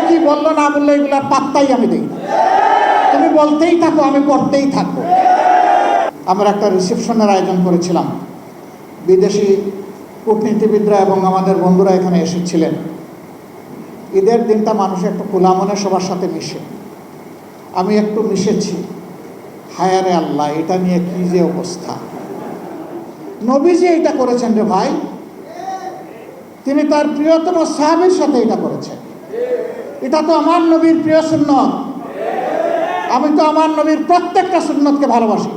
কি বললো না বললো এগুলার পাত্তাই আমি দিই না। তুমি বলতেই থাকো, আমি করতেই থাকবো। আমরা একটা রিসেপশনের আয়োজন করেছিলাম, বিদেশি কূটনীতিবিদরা এবং আমাদের বন্ধুরা এখানে এসেছিলেন। ঈদের দিনটা মানুষ একটু খোলা মনে সবার সাথে মিশে, আমি একটু মিশেছি। হায়ারে আল্লাহ, এটা নিয়ে কি যে অবস্থা! নবীজি এটা করেছেন রে ভাই, তিনি তার প্রিয়তম সাহাবীর সাথে এটা করেছেন। এটা তো আমার নবীর প্রিয় সুন্নত। আমি তো আমার নবীর প্রত্যেকটা সুন্নতকে ভালোবাসি।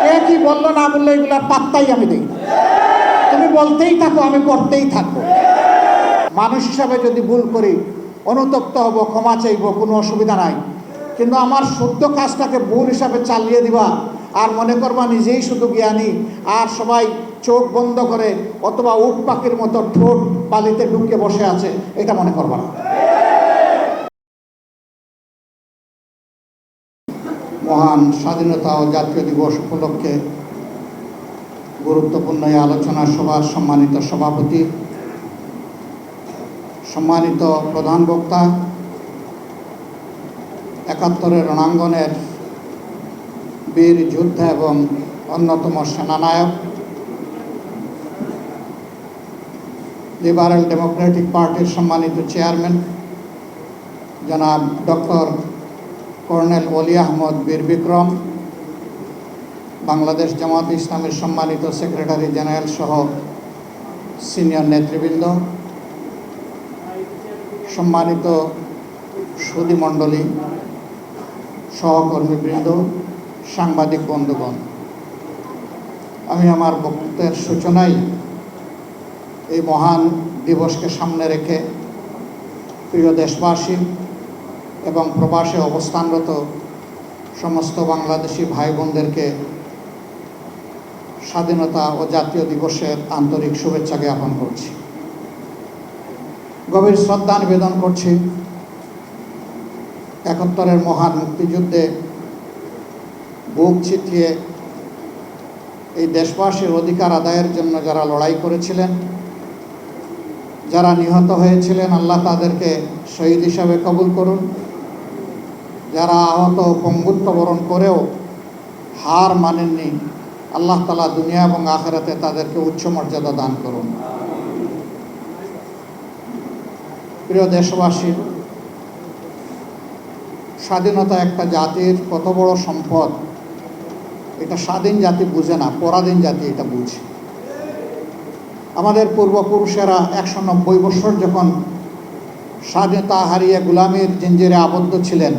কে কি বললো না বললো এগুলার পাত্তাই আমি দিই না। তুমি বলতেই থাকো, আমি করতেই থাকবো। মানুষ হিসাবে যদি ভুল করি, অনুতপ্ত হব, ক্ষমা চাইব, কোনো অসুবিধা নাই। কিন্তু আমার শুদ্ধ কাজটাকে ভুল হিসাবে চালিয়ে দিবা আর মনে করবা নিজেই শুধু জ্ঞানী, আর সবাই চোখ বন্ধ করে অথবা উট পাখির মতো ঠোঁট বালিতে ঢুকে বসে আছে, এটা মনে করবা না। মহান স্বাধীনতা ও জাতীয় দিবস উপলক্ষে গুরুত্বপূর্ণ এই আলোচনা সভার সম্মানিত সভাপতি, সম্মানিত প্রধান বক্তা, ৭১-এর রণাঙ্গনের বীর যোদ্ধা এবং অন্যতম সেনানায়ক, লিবারেল ডেমোক্রেটিক পার্টির সম্মানিত চেয়ারম্যান জনাব ডক্টর কর্নেল ওলি আহমদ বীর বিক্রম, বাংলাদেশ জামাত ইসলামের সম্মানিত সেক্রেটারি জেনারেল সহ সিনিয়র নেতৃবৃন্দ, সম্মানিত সুধীমণ্ডলী, সহকর্মীবৃন্দ, সাংবাদিক বন্ধুগণ, আমি আমার বক্তব্যের সূচনায় এই মহান দিবসকে সামনে রেখে প্রিয় দেশবাসী এবং প্রবাসে অবস্থানরত সমস্ত বাংলাদেশি ভাই বোনদেরকে স্বাধীনতা ও জাতীয় দিবসের আন্তরিক শুভেচ্ছা জ্ঞাপন করছি। গভীর শ্রদ্ধা নিবেদন করছি ৭১-এর মহান মুক্তিযুদ্ধে বুক চিতিয়ে এই দেশবাসীর অধিকার আদায়ের জন্য যারা লড়াই করেছিলেন, যারা নিহত হয়েছিলেন, আল্লাহ তাদেরকে শহীদ হিসাবে কবুল করুন। যারা আহত পঙ্গুত্ব বরণ করেও হার মানেননি, আল্লাহ তাআলা দুনিয়া এবং আখিরাতে তাদেরকে উচ্চ মর্যাদা দান করুন। প্রিয় দেশবাসী, স্বাধীনতা একটা জাতির কত বড় সম্পদ, এটা স্বাধীন জাতি বুঝে না, পরাধীন জাতি এটা বুঝে। আমাদের পূর্বপুরুষেরা ১৯০ বছর যখন স্বাধীনতা হারিয়ে গোলামির জিঞ্জিরে আবদ্ধ ছিলেন,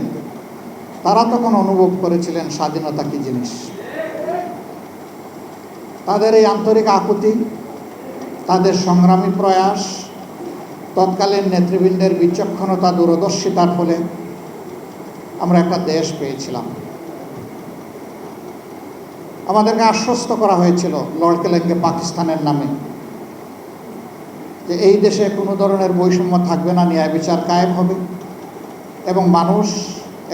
তারা তখন অনুভব করেছিলেন স্বাধীনতা কী জিনিস। তাদের এই আন্তরিক আকুতি, তাদের সংগ্রামী প্রয়াস, তৎকালীন নেতৃবৃন্দের বিচক্ষণতা, দূরদর্শিতার ফলে আমরা একটা দেশ পেয়েছিলাম। আমাদেরকে আশ্বস্ত করা হয়েছিল লড়কেলেঙ্গে পাকিস্তানের নামে যে এই দেশে কোনো ধরনের বৈষম্য থাকবে না, ন্যায় বিচার কায়েম হবে এবং মানুষ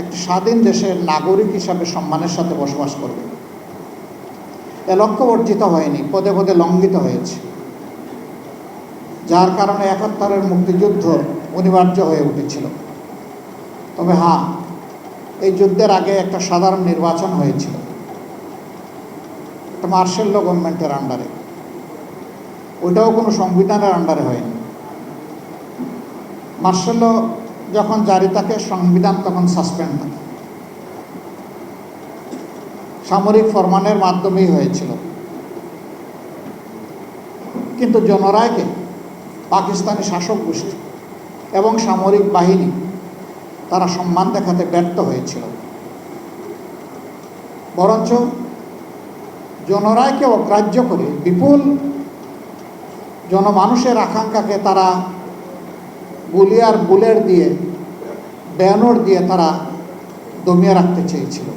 একটি স্বাধীন দেশের নাগরিক হিসাবে সম্মানের সাথে বসবাস করবে। এ লক্ষ্য অর্জিত হয়নি, পদে পদে লঙ্ঘিত হয়েছে, যার কারণে ৭১-এর মুক্তিযুদ্ধ অনিবার্য হয়ে উঠেছিল। তবে হ্যাঁ, এই যুদ্ধের আগে একটা সাধারণ নির্বাচন হয়েছিল, একটা মার্শাল ল গভর্নমেন্টের আন্ডারে। ওইটাও কোনো সংবিধানের আন্ডারে হয়নি। মার্শাল ল যখন জারি থাকে, সংবিধান তখন সাসপেন্ড থাকে। সামরিক ফরমানের মাধ্যমেই হয়েছিল। কিন্তু জনরায়কে পাকিস্তানি শাসক গোষ্ঠী এবং সামরিক বাহিনী তারা সম্মান দেখাতে ব্যর্থ হয়েছিল। বরঞ্চ জনরায়কে অগ্রাহ্য করে বিপুল জনমানুষের আকাঙ্ক্ষাকে তারা গুলি আর বুলেট দিয়ে, ব্যানর দিয়ে তারা দমিয়ে রাখতে চেয়েছিল।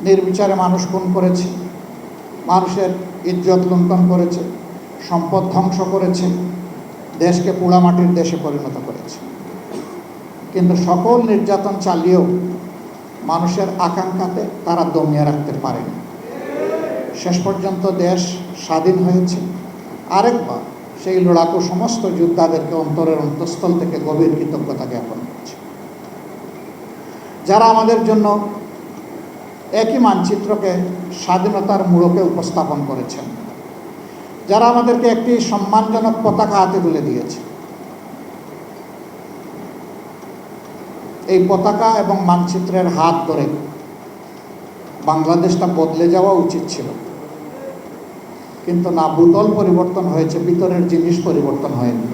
নির্বিচারে মানুষ খুন করেছে, মানুষের ইজ্জত লুণ্ঠন করেছে, সম্পদ ধ্বংস করেছে, দেশকে পোড়ামাটির দেশে পরিণত করেছে। কিন্তু সকল নির্যাতন চালিয়েও মানুষের আকাঙ্ক্ষাতে তারা দমিয়ে রাখতে পারেনি। শেষ পর্যন্ত দেশ স্বাধীন হয়েছে। আরেকবার সেই লড়াকু সমস্ত যোদ্ধাদেরকে অন্তরের অন্তঃস্থল থেকে গভীর কৃতজ্ঞতা জ্ঞাপন করছি, যারা আমাদের জন্য একই মানচিত্রকে স্বাধীনতার মূলকে উপস্থাপন করেছেন, যারা আমাদেরকে একটি সম্মানজনক পতাকা হাতে তুলে দিয়েছে। এই পতাকা এবং মানচিত্রের হাত ধরে বাংলাদেশটা বদলে যাওয়া উচিত ছিল, কিন্তু না, ভূতল পরিবর্তন হয়েছে, ভিতরের জিনিস পরিবর্তন হয়নি।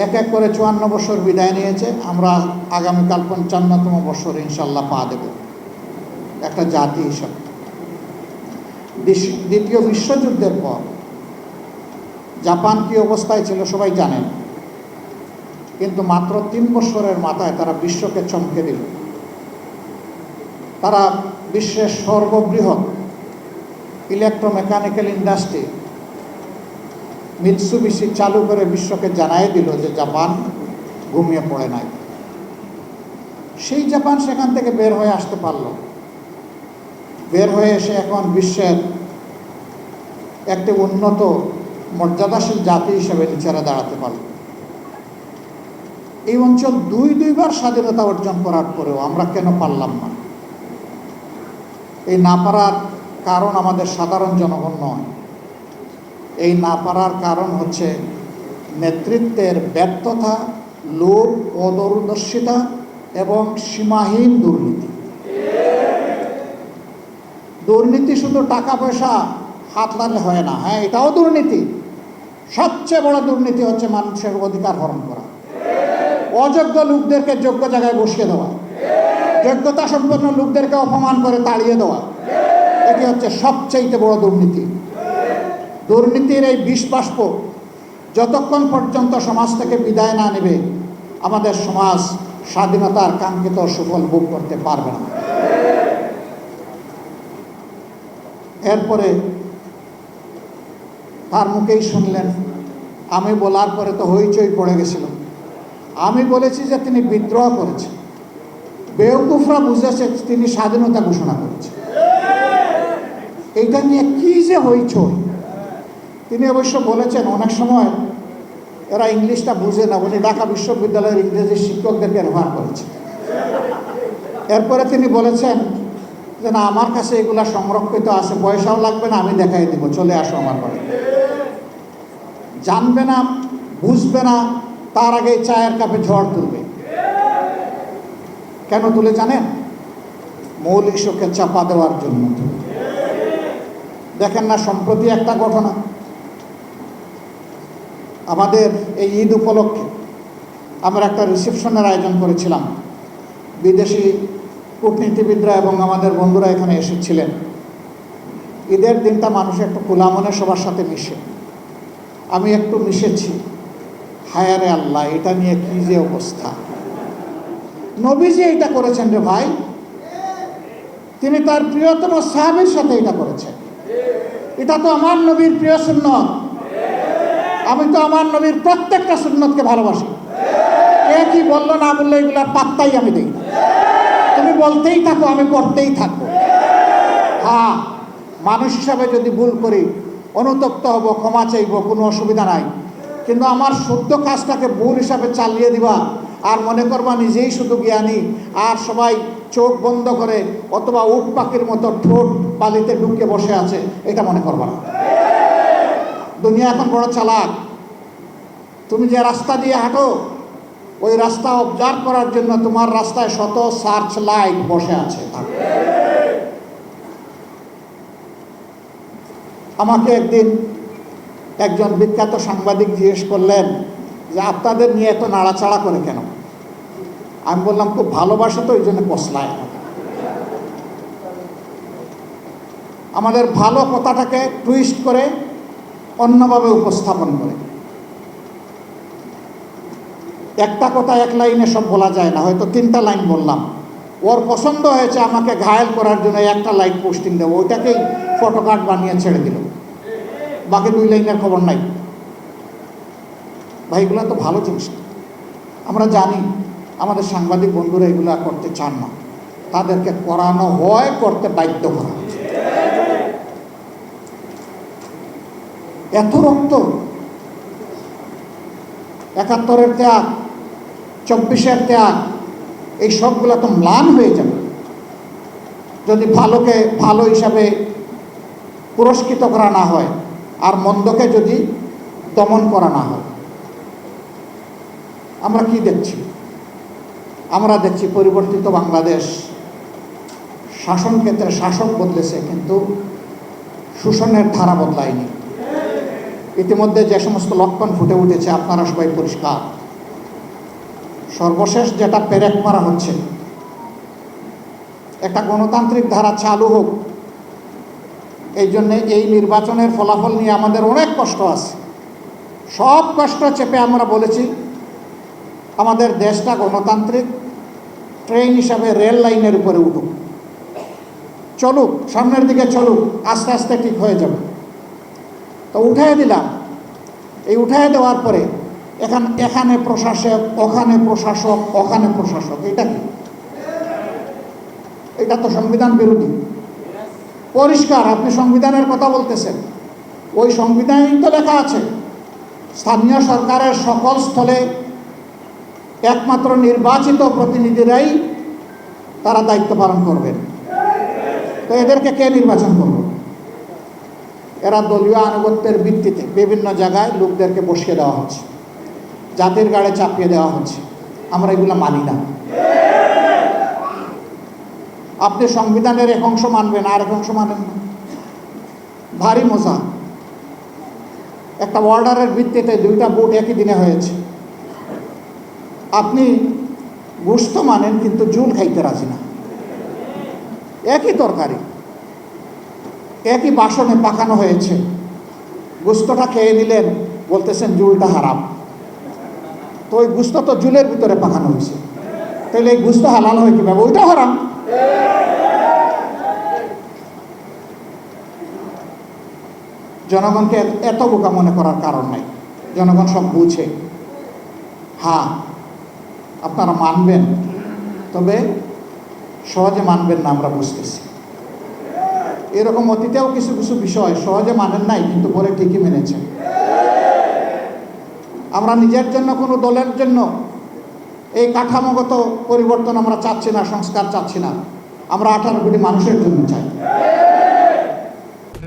এক এক করে 54 বছর বিদায় নিয়েছে, আমরা আগামীকাল 55তম বছর ইনশাল্লাহ পা দেব একটা জাতি হিসাবে। দ্বিতীয় বিশ্বযুদ্ধের পর জাপান কি অবস্থায় ছিল সবাই জানেন, কিন্তু মাত্র 3 বছরের মাথায় তারা বিশ্বকে চমকে দিল। তারা বিশ্বের সর্ববৃহৎ ইলেকট্রোমেকানিক্যাল ইন্ডাস্ট্রি মিৎসুবিশি চালু করে বিশ্বকে জানাই দিল যে জাপান ঘুমিয়ে পড়ে নাই। সেই জাপান সেখান থেকে বের হয়ে আসতে পারল, বের হয়ে এসে এখন বিশ্বের একটি উন্নত মর্যাদাশীল জাতি হিসেবে নিচেরা দাঁড়াতে পারল। এই অঞ্চল দুইবার স্বাধীনতা অর্জন করার পরেও আমরা কেন পারলাম না? এই না পারার কারণ আমাদের সাধারণ জনগণ নয়, এই না পারার কারণ হচ্ছে নেতৃত্বের ব্যর্থতা, লোভ, অদূরদর্শিতা এবং সীমাহীন দুর্নীতি। দুর্নীতি শুধু টাকা পয়সা হাত লাগলে হয় না, হ্যাঁ এটাও দুর্নীতি। সবচেয়ে বড় দুর্নীতি হচ্ছে মানুষের অধিকার হরণ করা, অযোগ্য লোকদেরকে যোগ্য জায়গায় বসিয়ে দেওয়া, যোগ্যতা সম্পন্ন লোকদেরকে অপমান করে তাড়িয়ে দেওয়া, এটি হচ্ছে সবচেয়ে বড় দুর্নীতি। দুর্নীতির এই বিষবাষ্প যতক্ষণ পর্যন্ত সমাজ থেকে বিদায় না নেবে, আমাদের সমাজ স্বাধীনতার কাঙ্ক্ষিত সুফল ভোগ করতে পারবে না। এরপরে তার মুখেই শুনলেন, আমি বলার পরে তো হইচই পড়ে গেছিল। আমি বলেছি যে তিনি বিদ্রোহ করেছেন, বেওকুফরা বুঝেছে তিনি স্বাধীনতা ঘোষণা করেছেন। এইটা নিয়ে কি যে হইচই। তিনি অবশ্য বলেছেন অনেক সময় এরা ইংলিশটা বুঝে না, উনি ঢাকা বিশ্ববিদ্যালয়ের ইংরেজি শিক্ষকদেরকে ব্যবহার করেছেন। এরপরে তিনি বলেছেন যে না, আমার কাছে এগুলা সংরক্ষিত আছে, পয়সাও লাগবে না, আমি দেখাই দিব, চলে আসো আমার বাড়ি। জানবে না, বুঝবে না, তার আগে চায়ের কাপে ঝড় তুলবে। কেন তুলে জানেন? মৌলিক শোকে চাপা দেওয়ার জন্য। দেখেন না, সম্প্রতি একটা ঘটনা, আমাদের এই ঈদ উপলক্ষে আমরা একটা রিসেপশনের আয়োজন করেছিলাম। বিদেশি কূটনীতিবিদরা এবং আমাদের বন্ধুরা এখানে এসেছিলেন। ঈদের দিনটা মানুষ একটু খোলা মনে সবার সাথে মিশে, আমি একটু মিশেছি। হায়ারে আল্লাহ, এটা নিয়ে কি যে অবস্থা। নবীজি এটা করেছেন রে ভাই, তিনি তার প্রিয়তম সাহাবীর সাথে এটা করেছেন। এটা তো আমার নবীর প্রিয় সুন্নত, আমি তো আমার নবীর প্রত্যেকটা সুন্নতকে ভালোবাসি। কে কি বললো না বললো এগুলার পাত্তাই আমি দিই না। তুমি বলতেই থাকো, আমি করতেই থাকবো। হ্যাঁ, মানুষ হিসাবে যদি ভুল করি অনুতপ্ত হব, ক্ষমা চাইব, কোনো অসুবিধা নাই। কিন্তু আমার শুদ্ধ কাজটাকে ভুল হিসাবে চালিয়ে দিবা আর মনে করবা নিজেই শুধু জ্ঞানী, আর সবাই চোখ বন্ধ করে অথবা উট পাখির মতো ঠোঁট বালিতে ঢুকে বসে আছে, এটা মনে করবা না। দুনিয়া এখন বড় চালাক। তুমি যে রাস্তা দিয়ে হাঁটো, ওই রাস্তা অবজার্ভ করার জন্য তোমার রাস্তায় শত সার্চ লাইট বসে আছে। আমাকে একদিন একজন বিখ্যাত সাংবাদিক জিজ্ঞেস করলেন যে আপনাদের নিয়ে এত নাড়াচাড়া করে কেন? আমি বললাম খুব ভালোবাসা তো, ওই জন্য কসলায়। আমাদের ভালো কথাটাকে টুইস্ট করে অন্যভাবে উপস্থাপন করে। একটা কথা এক লাইনে সব বলা যায় না, হয়তো 3টা লাইন বললাম, ওর পছন্দ হয়েছে আমাকে ঘায়েল করার জন্য একটা লাইন পোস্টিং দেবো, ওইটাকেই ফটোকার্ড বানিয়ে ছেড়ে দিল, বাকি 2 লাইনের খবর নাই। ভাই, এগুলো তো ভালো জিনিস না। আমরা জানি আমাদের সাংবাদিক বন্ধুরা এগুলো করতে চান না, তাদেরকে করানো হয়, করতে বাধ্য করা। এত রক্ত, ৭১-এর ত্যাগ, ২৪-এর ত্যাগ, এই সবগুলো তো ম্লান হয়ে যাবে যদি ভালোকে ভালো হিসাবে পুরস্কৃত করা না হয় আর মন্দকে যদি দমন করা না হয়। আমরা কি দেখছি? আমরা দেখছি পরিবর্তিত বাংলাদেশ। শাসন ক্ষেত্রে শাসক বদলেছে, কিন্তু শোষণের ধারা বদলায়নি। ইতিমধ্যে যে সমস্ত লক্ষণ ফুটে উঠেছে আপনারা সবাই পরিষ্কার। সর্বশেষ যেটা পেরেক মারা হচ্ছে, একটা গণতান্ত্রিক ধারা চালু হোক, এই জন্যে এই নির্বাচনের ফলাফল নিয়ে আমাদের অনেক কষ্ট আছে। সব কষ্ট চেপে আমরা বলেছি আমাদের দেশটা গণতান্ত্রিক ট্রেন হিসাবে রেল লাইনের উপরে উঠুক, চলুক, সামনের দিকে চলুক, আস্তে আস্তে ঠিক হয়ে যাবে। তো উঠাই দিলাম। এই উঠাই দেওয়ার পরে এখানে প্রশাসক, ওখানে প্রশাসক, ওখানে প্রশাসক, এটা কি? এটা তো সংবিধান বিরোধী। পরিষ্কার আপনি সংবিধানের কথা বলতেছেন, ওই সংবিধানেই তো লেখা আছে স্থানীয় সরকারের সকল স্থলে একমাত্র নির্বাচিত প্রতিনিধিরাই তারা দায়িত্ব পালন করবেন। তো এদেরকে কে নির্বাচন করবে? এরা দলীয় আনুগত্যের ভিত্তিতে বিভিন্ন জায়গায় লোকদেরকে বসিয়ে দেওয়া হচ্ছে, জাতির গাড়ে চাপিয়ে দেওয়া হচ্ছে। আমরা এগুলো মানি না। আপনি সংবিধানের এক অংশ মানবেন, আর এক অংশ মানেন না, ভারী মজা। একটা অর্ডারের ভিত্তিতে 2টা ভোট একই দিনে হয়েছে। আপনি গোশত মানেন কিন্তু জুল খাইতে রাজি না। একই তরকারি একই বাসনে পাকানো হয়েছে, গোশতটা খেয়ে নিলেন, বলতেছেন জুলটা হারাম। তো ওই গোশত তো জুলের ভিতরে পাকানো হয়েছে, তাহলে এই গোশত হালাল হয় কিভাবে? ওইটা হারাম। জনগণকে এত বোকা মনে করার কারণ নাই। জনগণ সব বুঝে। হ্যাঁ, আপনারা মানবেন, তবে সহজে মানবেন না, আমরা বুঝতেছি। এরকম অতীতেও কিছু কিছু বিষয় সহজে মানেন নাই, কিন্তু পরে ঠিকই মেনেছেন। আমরা নিজের জন্য, কোনো দলের জন্য এই কাঠামোগত পরিবর্তন আমরা চাচ্ছি না, সংস্কার চাচ্ছি না। আমরা 18 কোটি মানুষের জন্য চাই।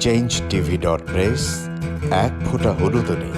changetv.press, এক ফোঁটা হলুদও নেই।